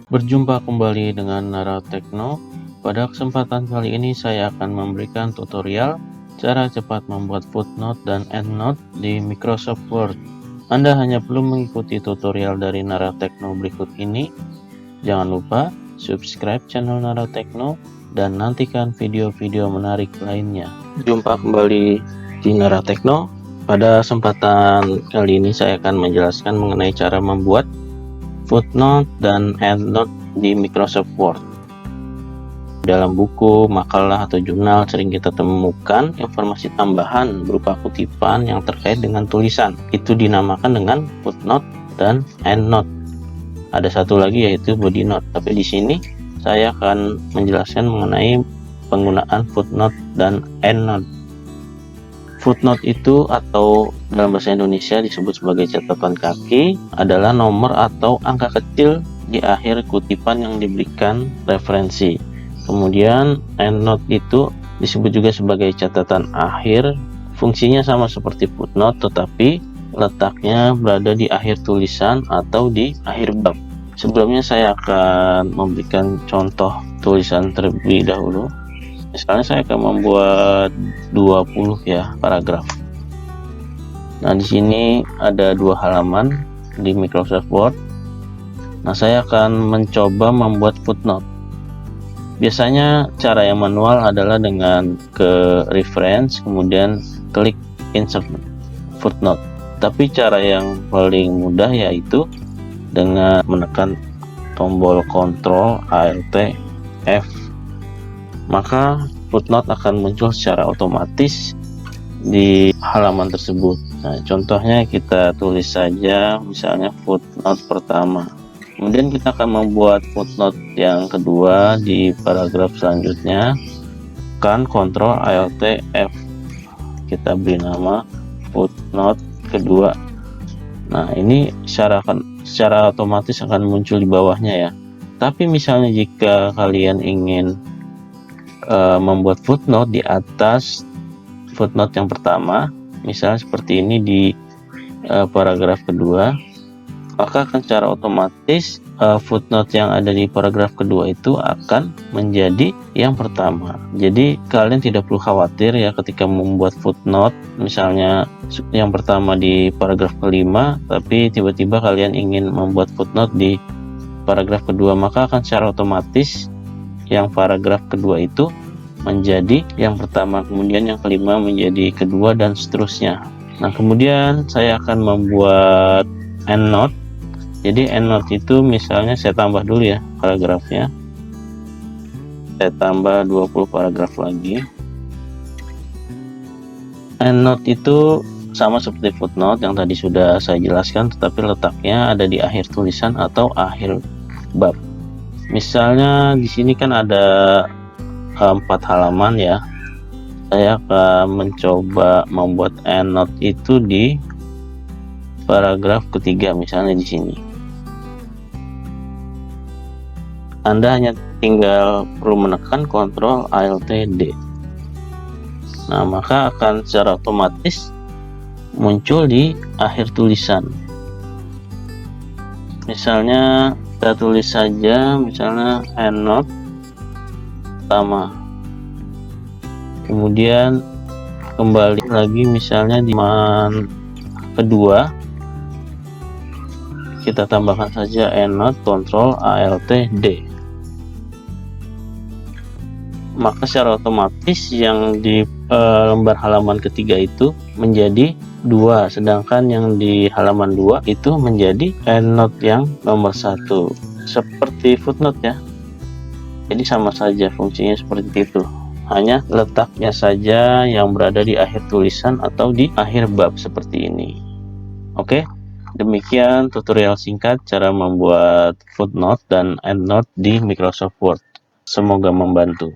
Berjumpa kembali dengan Nara Tekno. Pada kesempatan kali ini saya akan memberikan tutorial cara cepat membuat footnote dan endnote di Microsoft Word. Anda hanya perlu mengikuti tutorial dari Nara Tekno berikut ini. Jangan lupa subscribe channel Nara Tekno dan nantikan video-video menarik lainnya. Jumpa kembali di Nara Tekno. Pada kesempatan kali ini saya akan menjelaskan mengenai cara membuat footnote dan endnote di Microsoft Word. Dalam buku, makalah, atau jurnal sering kita temukan informasi tambahan berupa kutipan yang terkait dengan tulisan. Itu dinamakan dengan footnote dan endnote. Ada satu lagi yaitu body note, tapi di sini saya akan menjelaskan mengenai penggunaan footnote dan endnote. Footnote itu atau dalam bahasa Indonesia disebut sebagai catatan kaki adalah nomor atau angka kecil di akhir kutipan yang diberikan referensi. Kemudian endnote itu disebut juga sebagai catatan akhir. Fungsinya sama seperti footnote, tetapi letaknya berada di akhir tulisan atau di akhir bab. Sebelumnya saya akan memberikan contoh tulisan terlebih dahulu. Misalnya saya akan membuat 20 ya paragraf. Nah, di sini ada 2 halaman di Microsoft Word. Nah, saya akan mencoba membuat footnote. Biasanya cara yang manual adalah dengan ke reference kemudian klik insert footnote. Tapi cara yang paling mudah yaitu dengan menekan tombol Ctrl Alt F. Maka footnote akan muncul secara otomatis di halaman tersebut. Nah, contohnya kita tulis saja misalnya footnote pertama. Kemudian kita akan membuat footnote yang kedua di paragraf selanjutnya. Tekan Ctrl Alt F. Kita beri nama footnote kedua. Nah, ini secara otomatis akan muncul di bawahnya ya. Tapi misalnya jika kalian ingin membuat footnote di atas footnote yang pertama, misalnya seperti ini di paragraf kedua, maka akan secara otomatis footnote yang ada di paragraf kedua itu akan menjadi yang pertama. Jadi kalian tidak perlu khawatir ya ketika membuat footnote, misalnya yang pertama di paragraf kelima, tapi tiba-tiba kalian ingin membuat footnote di paragraf kedua, maka akan secara otomatis yang paragraf kedua itu menjadi yang pertama, kemudian yang kelima menjadi kedua, dan seterusnya. Nah, kemudian saya akan membuat endnote. Jadi endnote itu misalnya saya tambah dulu ya paragrafnya. Saya tambah 20 paragraf lagi. Endnote itu sama seperti footnote yang tadi sudah saya jelaskan, tetapi letaknya ada di akhir tulisan atau akhir bab. Misalnya di sini kan ada 4 halaman ya. Saya akan mencoba membuat endnote itu di paragraf ketiga, misalnya di sini. Anda hanya tinggal perlu menekan Ctrl Alt D. Nah, maka akan secara otomatis muncul di akhir tulisan. Misalnya kita tulis saja misalnya endnote pertama, kemudian kembali lagi misalnya di halaman kedua, kita tambahkan saja endnote Ctrl Alt D. Maka secara otomatis yang di lembar halaman ketiga itu menjadi 2, sedangkan yang di halaman 2 itu menjadi endnote yang nomor 1, seperti footnote ya. Jadi sama saja fungsinya seperti itu, hanya letaknya saja yang berada di akhir tulisan atau di akhir bab seperti ini. Oke, demikian tutorial singkat cara membuat footnote dan endnote di Microsoft Word. Semoga membantu.